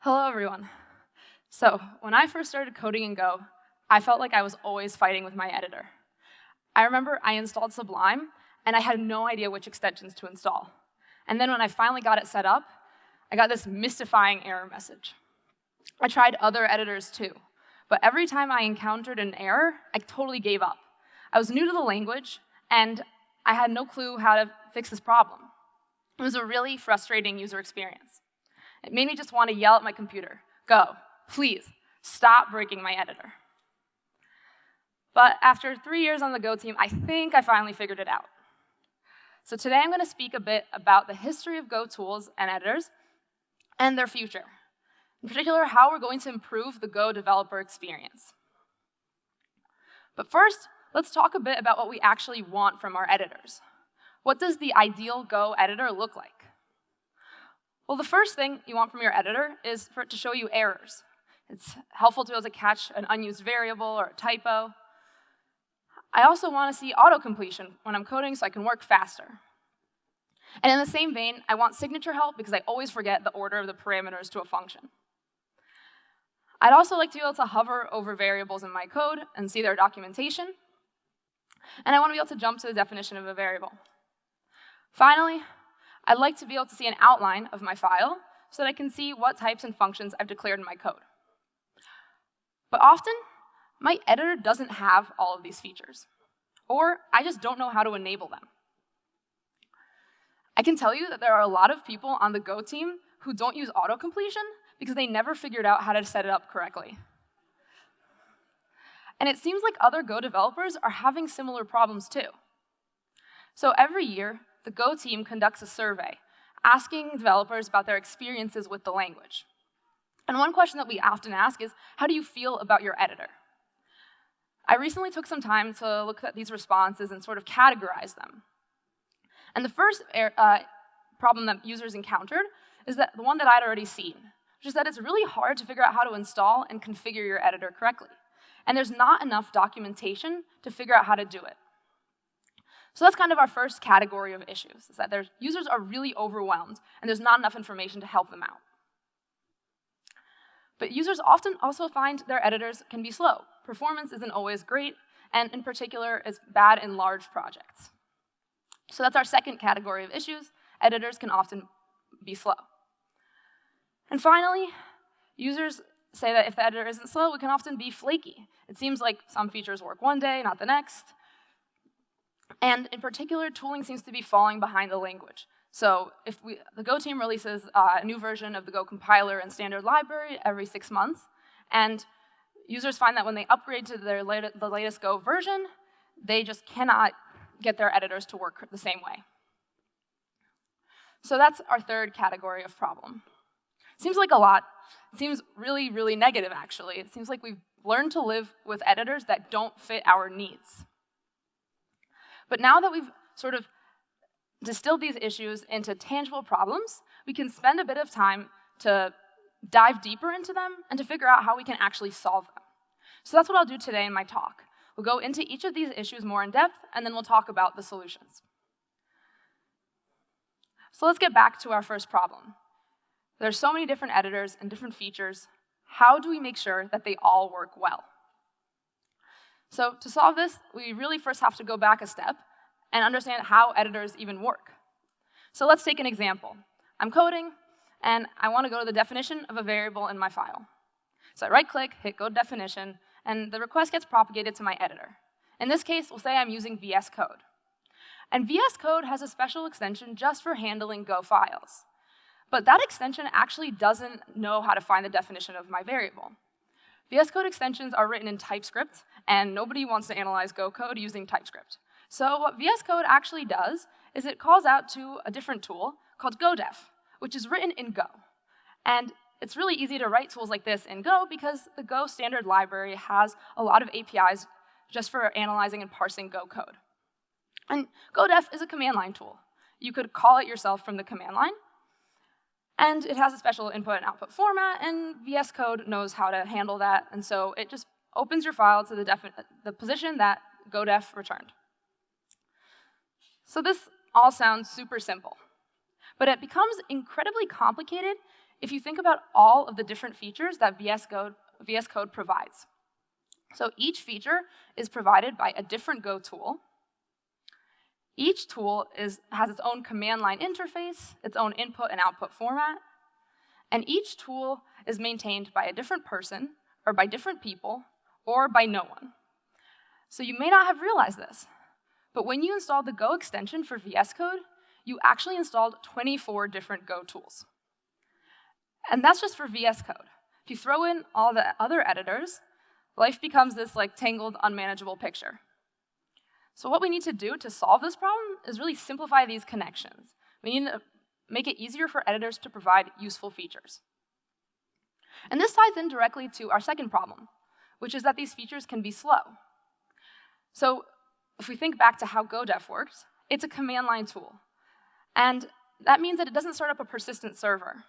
Hello, everyone. So, when I first started coding in Go, I felt like I was always fighting with my editor. I remember I installed Sublime, and I had no idea which extensions to install. And then when I finally got it set up, I got this mystifying error message. I tried other editors too, but every time I encountered an error, I totally gave up. I was new to the language, and I had no clue how to fix this problem. It was a really frustrating user experience. It made me just want to yell at my computer, "Go, please, stop breaking my editor." But after 3 years on the Go team, I think I finally figured it out. So today I'm going to speak a bit about the history of Go tools and editors and their future. In particular, how we're going to improve the Go developer experience. But first, let's talk a bit about what we actually want from our editors. What does the ideal Go editor look like? Well, the first thing you want from your editor is for it to show you errors. It's helpful to be able to catch an unused variable or a typo. I also want to see autocompletion when I'm coding so I can work faster. And in the same vein, I want signature help because I always forget the order of the parameters to a function. I'd also like to be able to hover over variables in my code and see their documentation. And I want to be able to jump to the definition of a variable. Finally, I'd like to be able to see an outline of my file so that I can see what types and functions I've declared in my code. But often, my editor doesn't have all of these features, or I just don't know how to enable them. I can tell you that there are a lot of people on the Go team who don't use autocompletion because they never figured out how to set it up correctly. And it seems like other Go developers are having similar problems too. So every year, the Go team conducts a survey asking developers about their experiences with the language. And one question that we often ask is, how do you feel about your editor? I recently took some time to look at these responses and sort of categorize them. And the first problem that users encountered is that the one that I'd already seen, which is that it's really hard to figure out how to install and configure your editor correctly. And there's not enough documentation to figure out how to do it. So that's kind of our first category of issues, is that users are really overwhelmed, and there's not enough information to help them out. But users often also find their editors can be slow. Performance isn't always great, and in particular, it's bad in large projects. So that's our second category of issues. Editors can often be slow. And finally, users say that if the editor isn't slow, it can often be flaky. It seems like some features work one day, not the next. And in particular, tooling seems to be falling behind the language. So if the Go team releases a new version of the Go compiler and standard library every 6 months, and users find that when they upgrade to the latest Go version, they just cannot get their editors to work the same way. So that's our third category of problem. Seems like a lot. It seems really, really negative, actually. It seems like we've learned to live with editors that don't fit our needs. But now that we've sort of distilled these issues into tangible problems, we can spend a bit of time to dive deeper into them and to figure out how we can actually solve them. So that's what I'll do today in my talk. We'll go into each of these issues more in depth, and then we'll talk about the solutions. So let's get back to our first problem. There's so many different editors and different features. How do we make sure that they all work well? So to solve this, we really first have to go back a step and understand how editors even work. So let's take an example. I'm coding, and I want to go to the definition of a variable in my file. So I right-click, hit Go to Definition, and the request gets propagated to my editor. In this case, we'll say I'm using VS Code. And VS Code has a special extension just for handling Go files. But that extension actually doesn't know how to find the definition of my variable. VS Code extensions are written in TypeScript, and nobody wants to analyze Go code using TypeScript. So what VS Code actually does is it calls out to a different tool called GoDef, which is written in Go. And it's really easy to write tools like this in Go because the Go standard library has a lot of APIs just for analyzing and parsing Go code. And GoDef is a command line tool. You could call it yourself from the command line, and it has a special input and output format, and VS Code knows how to handle that, and so it just opens your file to the position that GoDef returned. So this all sounds super simple, but it becomes incredibly complicated if you think about all of the different features that VS Code provides. So each feature is provided by a different Go tool. Each tool has its own command line interface, its own input and output format, and each tool is maintained by a different person, or by different people, or by no one. So you may not have realized this, but when you installed the Go extension for VS Code, you actually installed 24 different Go tools. And that's just for VS Code. If you throw in all the other editors, life becomes this tangled, unmanageable picture. So what we need to do to solve this problem is really simplify these connections. We need to make it easier for editors to provide useful features. And this ties in directly to our second problem, which is that these features can be slow. So if we think back to how GoDef works, it's a command line tool. And that means that it doesn't start up a persistent server.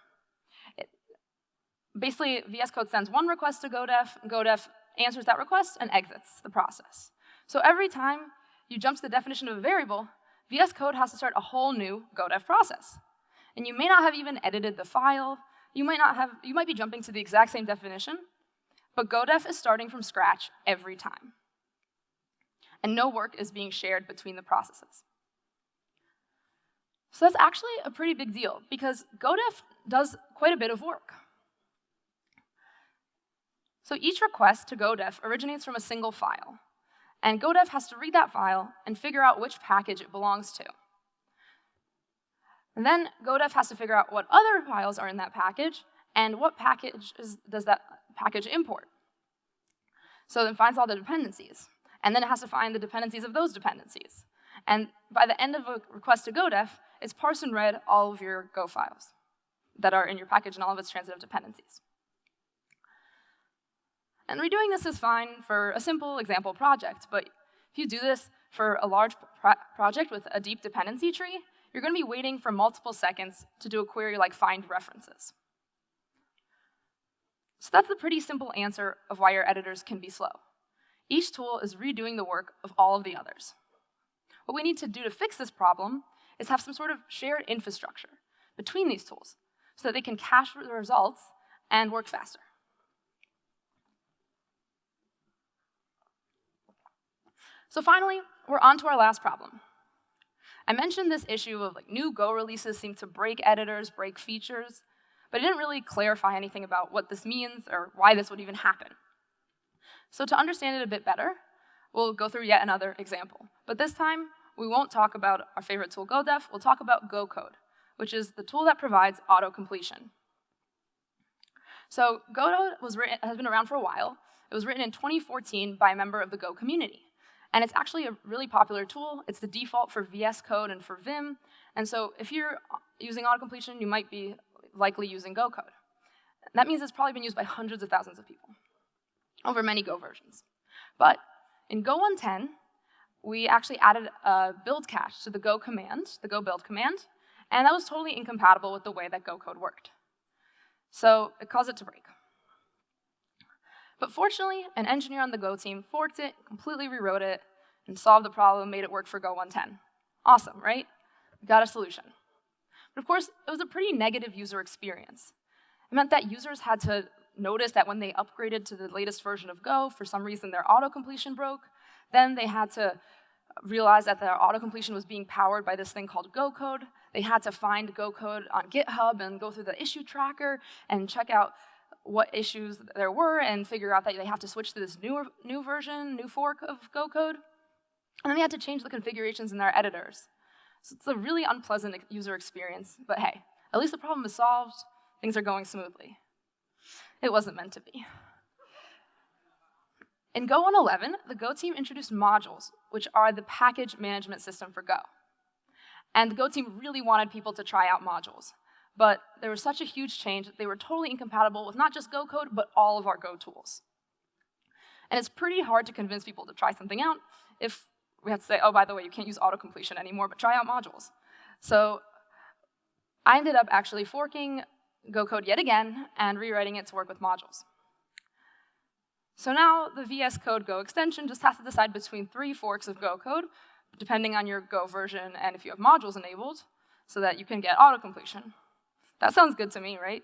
Basically, VS Code sends one request to GoDef, and GoDef answers that request and exits the process. So every time you jump to the definition of a variable, VS Code has to start a whole new GoDef process. And you may not have even edited the file. You might be jumping to the exact same definition, but GoDef is starting from scratch every time. And no work is being shared between the processes. So that's actually a pretty big deal, because GoDef does quite a bit of work. So each request to GoDef originates from a single file, and GoDef has to read that file and figure out which package it belongs to. And then GoDef has to figure out what other files are in that package, and what package does that package import. So it finds all the dependencies, and then it has to find the dependencies of those dependencies. And by the end of a request to GoDef, it's parsed and read all of your Go files that are in your package and all of its transitive dependencies. And redoing this is fine for a simple example project, but if you do this for a large project with a deep dependency tree, you're going to be waiting for multiple seconds to do a query like find references. So that's a pretty simple answer of why your editors can be slow. Each tool is redoing the work of all of the others. What we need to do to fix this problem is have some sort of shared infrastructure between these tools so that they can cache the results and work faster. So finally, we're on to our last problem. I mentioned this issue of new Go releases seem to break editors, break features, but I didn't really clarify anything about what this means or why this would even happen. So to understand it a bit better, we'll go through yet another example. But this time, we won't talk about our favorite tool, GoDef. We'll talk about GoCode, which is the tool that provides autocompletion. So GoCode has been around for a while. It was written in 2014 by a member of the Go community. And it's actually a really popular tool. It's the default for VS Code and for Vim. And so if you're using autocompletion, you might be likely using GoCode. That means it's probably been used by hundreds of thousands of people over many Go versions. But in Go 1.10, we actually added a build cache to the Go command, the Go build command, and that was totally incompatible with the way that GoCode worked. So it caused it to break. But fortunately, an engineer on the Go team forked it, completely rewrote it, and solved the problem, made it work for Go 1.10. Awesome, right? We got a solution. But of course, it was a pretty negative user experience. It meant that users had to notice that when they upgraded to the latest version of Go, for some reason their autocompletion broke. Then they had to realize that their autocompletion was being powered by this thing called GoCode. They had to find GoCode on GitHub and go through the issue tracker and check out what issues there were and figure out that they have to switch to this new version, new fork of GoCode. And then they had to change the configurations in their editors. So it's a really unpleasant user experience, but hey, at least the problem is solved. Things are going smoothly. It wasn't meant to be. In Go 1.11, the Go team introduced modules, which are the package management system for Go. And the Go team really wanted people to try out modules. But there was such a huge change that they were totally incompatible with not just GoCode, but all of our Go tools. And it's pretty hard to convince people to try something out if we have to say, oh, by the way, you can't use autocompletion anymore, but try out modules. So I ended up actually forking GoCode yet again and rewriting it to work with modules. So now the VS Code Go extension just has to decide between 3 forks of GoCode, depending on your Go version and if you have modules enabled, so that you can get autocompletion. That sounds good to me, right?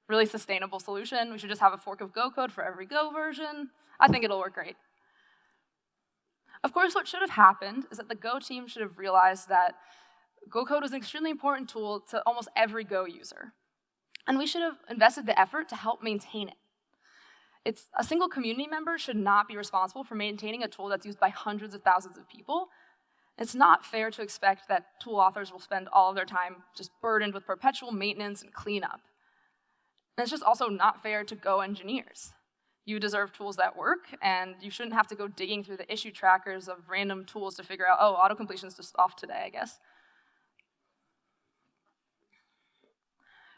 really sustainable solution. We should just have a fork of Go code for every Go version. I think it'll work great. Of course, what should have happened is that the Go team should have realized that Go code was an extremely important tool to almost every Go user. And we should have invested the effort to help maintain it. A single community member should not be responsible for maintaining a tool that's used by hundreds of thousands of people. It's not fair to expect that tool authors will spend all of their time just burdened with perpetual maintenance and cleanup. And it's just also not fair to Go engineers. You deserve tools that work, and you shouldn't have to go digging through the issue trackers of random tools to figure out, oh, autocompletion's just off today, I guess.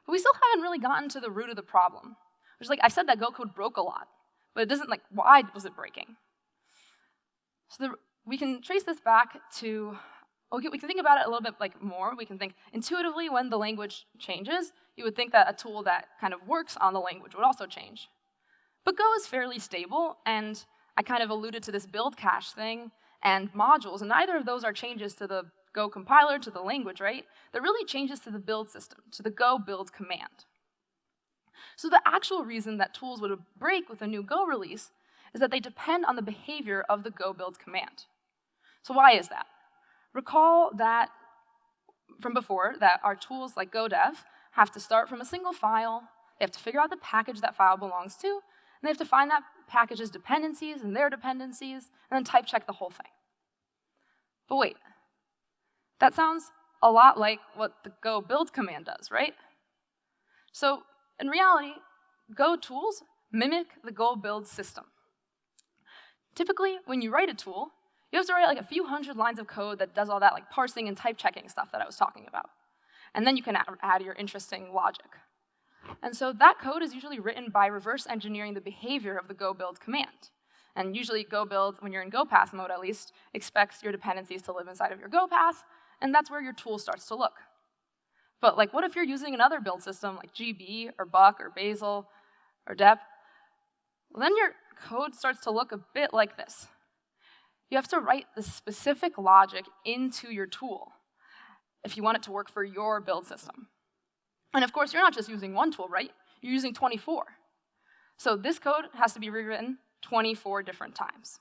But we still haven't really gotten to the root of the problem. Which is like, I've said that Go code broke a lot, but it doesn't, like, why was it breaking? So we can trace this back to, okay, we can think about it a little bit more. We can think intuitively when the language changes, you would think that a tool that kind of works on the language would also change. But Go is fairly stable, and I kind of alluded to this build cache thing and modules, and neither of those are changes to the Go compiler, to the language, right? They're really changes to the build system, to the Go build command. So the actual reason that tools would break with a new Go release is that they depend on the behavior of the Go build command. So why is that? Recall that from before that our tools like GoDev have to start from a single file, they have to figure out the package that file belongs to, and they have to find that package's dependencies and their dependencies, and then type check the whole thing. But wait, that sounds a lot like what the Go build command does, right? So in reality, Go tools mimic the Go build system. Typically, when you write a tool, you have to write like a few hundred lines of code that does all that like parsing and type checking stuff that I was talking about. And then you can add your interesting logic. And so that code is usually written by reverse engineering the behavior of the Go build command. And usually Go build, when you're in Go path mode at least, expects your dependencies to live inside of your Go path, and that's where your tool starts to look. But like, what if you're using another build system like GB or Buck or Bazel or dep? Well, then your code starts to look a bit like this. You have to write the specific logic into your tool if you want it to work for your build system. And of course, you're not just using one tool, right? You're using 24. So this code has to be rewritten 24 different times.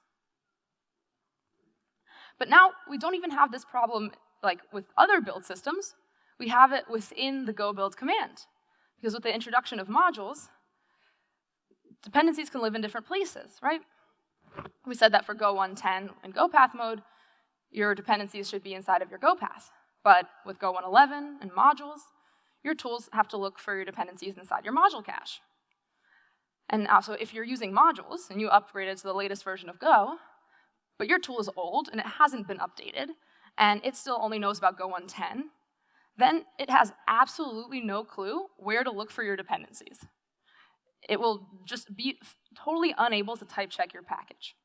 But now we don't even have this problem like with other build systems. We have it within the Go build command. Because with the introduction of modules, dependencies can live in different places, right? We said that for Go 110 in Go path mode, your dependencies should be inside of your Go path. But with Go 111 and modules, your tools have to look for your dependencies inside your module cache. And also, if you're using modules and you upgraded to the latest version of Go, but your tool is old and it hasn't been updated, and it still only knows about Go 110, then it has absolutely no clue where to look for your dependencies. It will just be totally unable to type check your package.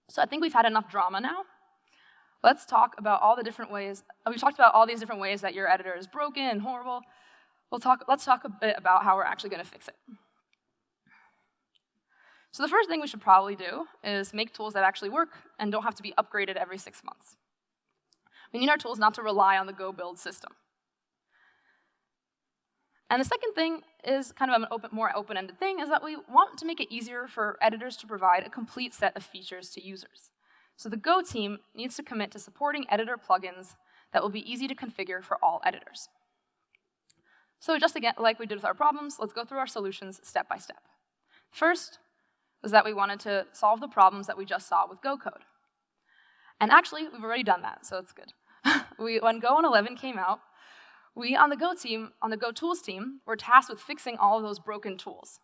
So I think we've had enough drama now. Let's talk about all the different ways. We've talked about all these different ways that your editor is broken and horrible. Let's talk a bit about how we're actually going to fix it. So the first thing we should probably do is make tools that actually work and don't have to be upgraded every 6 months. We need our tools not to rely on the Go build system. And the second thing is kind of an more open-ended thing, is that we want to make it easier for editors to provide a complete set of features to users. So the Go team needs to commit to supporting editor plugins that will be easy to configure for all editors. So just again, like we did with our problems, let's go through our solutions step by step. First was that we wanted to solve the problems that we just saw with Go code. And actually, we've already done that, so it's good. When Go 111 came out, we on the Go team, on the Go tools team, were tasked with fixing all of those broken tools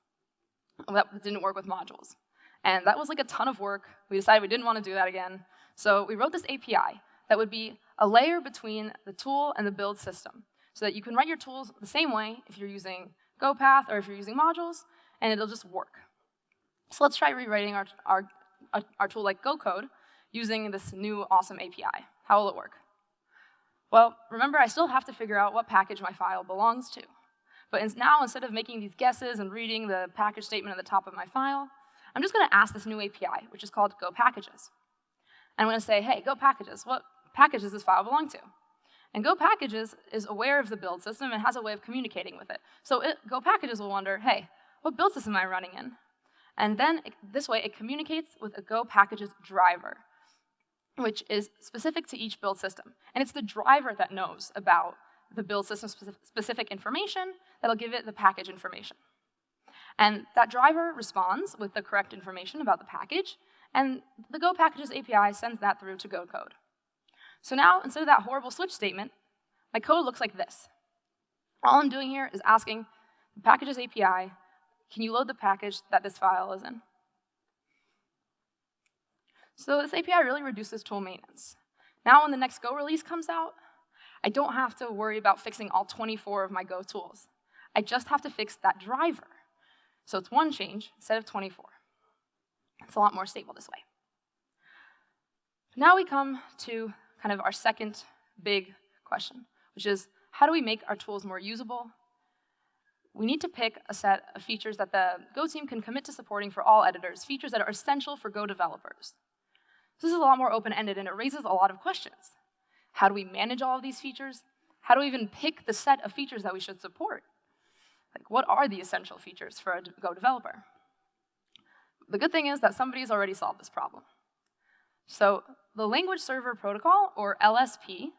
that didn't work with modules. And that was like a ton of work. We decided we didn't want to do that again. So we wrote this API that would be a layer between the tool and the build system, so that you can write your tools the same way if you're using GoPath or if you're using modules, and it'll just work. So let's try rewriting our tool like Go code using this new awesome API. How will it work? Well, remember, I still have to figure out what package my file belongs to. But now, instead of making these guesses and reading the package statement at the top of my file, I'm just going to ask this new API, which is called GoPackages. And I'm going to say, hey, GoPackages, what package does this file belong to? And Go Packages is aware of the build system and has a way of communicating with it. So Go Packages will wonder, hey, what build system am I running in? And then this way, it communicates with a Go Packages driver, which is specific to each build system. And it's the driver that knows about the build system specific information that'll give it the package information. And that driver responds with the correct information about the package, and the Go Packages API sends that through to Go code. So now, instead of that horrible switch statement, my code looks like this. All I'm doing here is asking the Packages API, can you load the package that this file is in? So this API really reduces tool maintenance. Now when the next Go release comes out, I don't have to worry about fixing all 24 of my Go tools. I just have to fix that driver. So it's one change instead of 24. It's a lot more stable this way. Now we come to kind of our second big question, which is, how do we make our tools more usable? We need to pick a set of features that the Go team can commit to supporting for all editors, features that are essential for Go developers. This is a lot more open-ended, and it raises a lot of questions. How do we manage all of these features? How do we even pick the set of features that we should support? Like, what are the essential features for a Go developer? The good thing is that somebody's already solved this problem. So the Language Server Protocol, or LSP,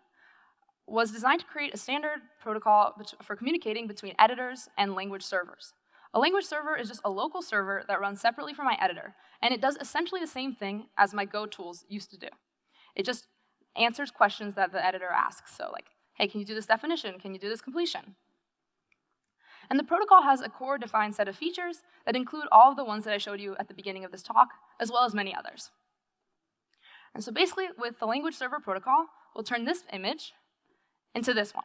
was designed to create a standard protocol for communicating between editors and language servers. A language server is just a local server that runs separately from my editor, and it does essentially the same thing as my Go tools used to do. It just answers questions that the editor asks. So like, hey, can you do this definition? Can you do this completion? And the protocol has a core defined set of features that include all of the ones that I showed you at the beginning of this talk, as well as many others. And so basically, with the Language Server Protocol, we'll turn this image into this one.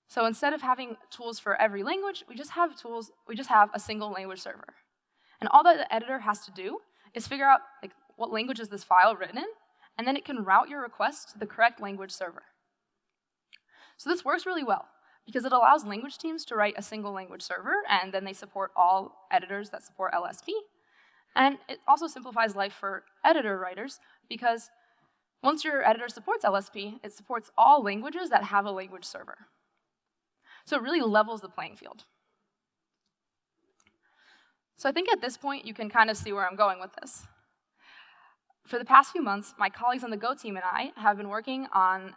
So instead of having tools for every language, we just have a single language server. And all that the editor has to do is figure out like, what language is this file written in, and then it can route your request to the correct language server. So this works really well, because it allows language teams to write a single language server, and then they support all editors that support LSP. And it also simplifies life for editor writers, because once your editor supports LSP, it supports all languages that have a language server. So it really levels the playing field. So I think at this point, you can kind of see where I'm going with this. For the past few months, my colleagues on the Go team and I have been working on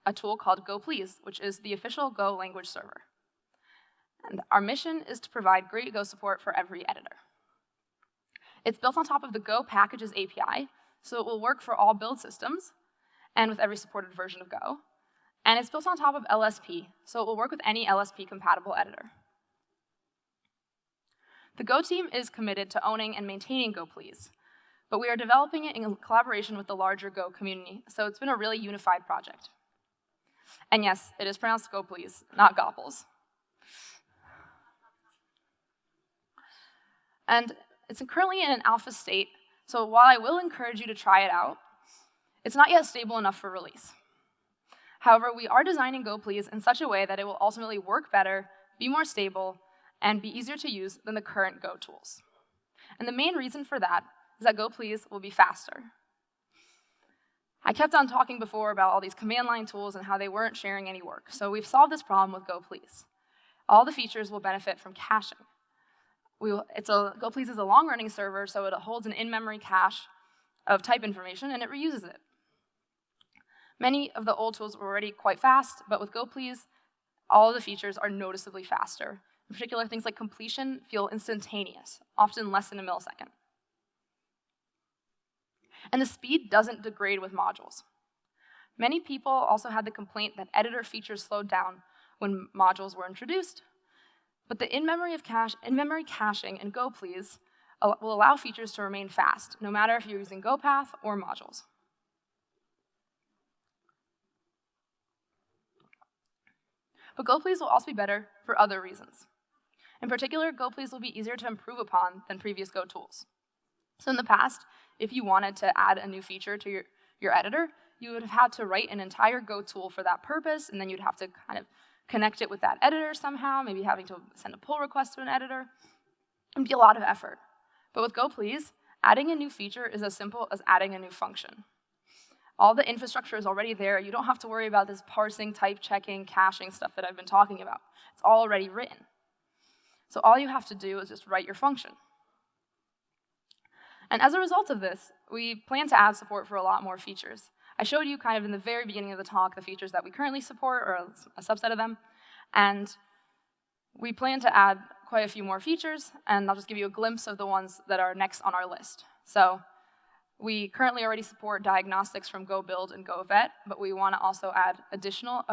a tool called Goplease, which is the official Go language server. And our mission is to provide great Go support for every editor. It's built on top of the Go Packages API, so it will work for all build systems and with every supported version of Go. And it's built on top of LSP, so it will work with any LSP-compatible editor. The Go team is committed to owning and maintaining Goplease, but we are developing it in collaboration with the larger Go community, so it's been a really unified project. And yes, it is pronounced Goplease, not Goples. And it's currently in an alpha state, so while I will encourage you to try it out, it's not yet stable enough for release. However, we are designing Goplease in such a way that it will ultimately work better, be more stable, and be easier to use than the current Go tools. And the main reason for that is that Goplease will be faster. I kept on talking before about all these command line tools and how they weren't sharing any work, so we've solved this problem with Goplease. All the features will benefit from caching. Goplease is a long-running server, so it holds an in-memory cache of type information, and it reuses it. Many of the old tools were already quite fast, but with Goplease, all of the features are noticeably faster. In particular, things like completion feel instantaneous, often less than a millisecond. And the speed doesn't degrade with modules. Many people also had the complaint that editor features slowed down when modules were introduced, but the in-memory caching in Goplease will allow features to remain fast, no matter if you're using GoPath or modules. But Goplease will also be better for other reasons. In particular, Goplease will be easier to improve upon than previous Go tools. So in the past, if you wanted to add a new feature to your editor, you would have had to write an entire Go tool for that purpose, and then you'd have to kind of connect it with that editor somehow, maybe having to send a pull request to an editor. It'd be a lot of effort. But with Goplease, adding a new feature is as simple as adding a new function. All the infrastructure is already there. You don't have to worry about this parsing, type checking, caching stuff that I've been talking about. It's already written. So all you have to do is just write your function. And as a result of this, we plan to add support for a lot more features. I showed you kind of in the very beginning of the talk the features that we currently support, or a subset of them, and we plan to add quite a few more features, and I'll just give you a glimpse of the ones that are next on our list. So we currently already support diagnostics from GoBuild and GoVet, but we want to also add additional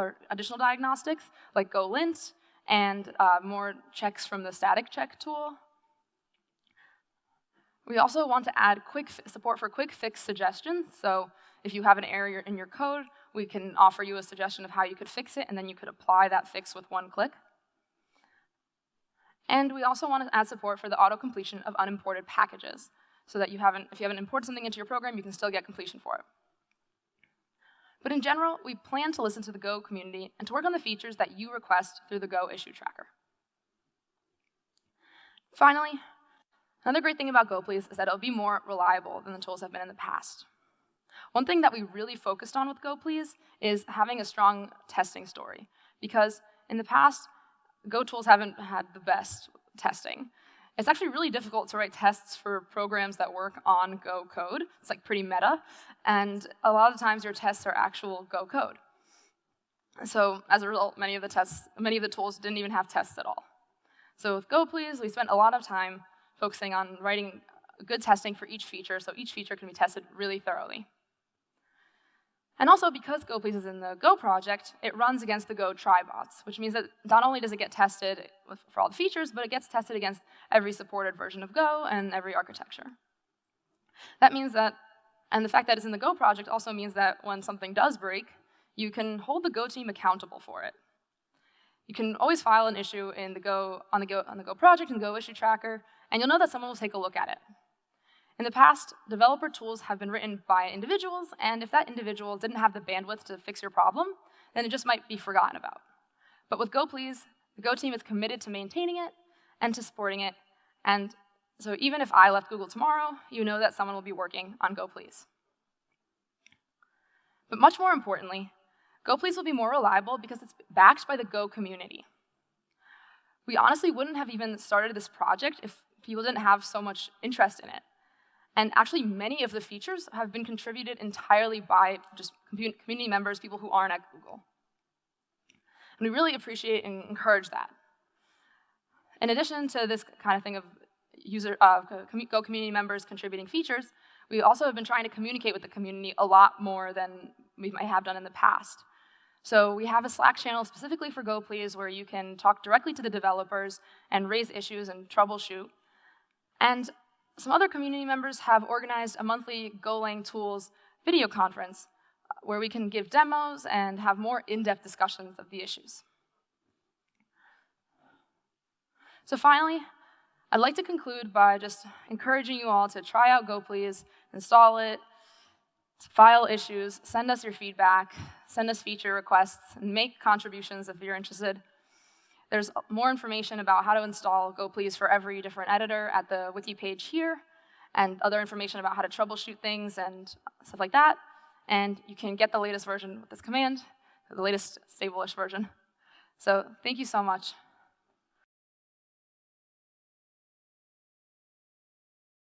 diagnostics like GoLint and more checks from the static check tool. We also want to add support for quick fix suggestions. So if you have an error in your code, we can offer you a suggestion of how you could fix it, and then you could apply that fix with one click. And we also want to add support for the auto-completion of unimported packages, so that if you haven't imported something into your program, you can still get completion for it. But in general, we plan to listen to the Go community and to work on the features that you request through the Go issue tracker. Finally, another great thing about Goplease is that it'll be more reliable than the tools have been in the past. One thing that we really focused on with Goplease is having a strong testing story, because in the past, Go tools haven't had the best testing. It's actually really difficult to write tests for programs that work on Go code. It's like pretty meta, and a lot of times your tests are actual Go code. So as a result, many of the tools didn't even have tests at all. So with Goplease, we spent a lot of time focusing on writing good testing for each feature, so each feature can be tested really thoroughly. And also, because Goplease is in the Go project, it runs against the Go trybots, which means that not only does it get tested for all the features, but it gets tested against every supported version of Go and every architecture. That means that, and the fact that it's in the Go project also means that when something does break, you can hold the Go team accountable for it. You can always file an issue in on the Go project and Go issue tracker, and you'll know that someone will take a look at it. In the past, developer tools have been written by individuals, and if that individual didn't have the bandwidth to fix your problem, then it just might be forgotten about. But with Goplease, the Go team is committed to maintaining it and to supporting it, and so even if I left Google tomorrow, you know that someone will be working on Goplease. But much more importantly, Goplease will be more reliable because it's backed by the Go community. We honestly wouldn't have even started this project if people didn't have so much interest in it. And actually, many of the features have been contributed entirely by just community members, people who aren't at Google. And we really appreciate and encourage that. In addition to this kind of thing of Go community members contributing features, we also have been trying to communicate with the community a lot more than we might have done in the past. So we have a Slack channel specifically for Goplease where you can talk directly to the developers and raise issues and troubleshoot. And some other community members have organized a monthly Golang Tools video conference where we can give demos and have more in-depth discussions of the issues. So finally, I'd like to conclude by just encouraging you all to try out Goplease, install it, file issues, send us your feedback, send us feature requests, and make contributions if you're interested. There's more information about how to install Goplease for every different editor at the wiki page here, and other information about how to troubleshoot things and stuff like that. And you can get the latest version with this command, the latest stable-ish version. So thank you so much.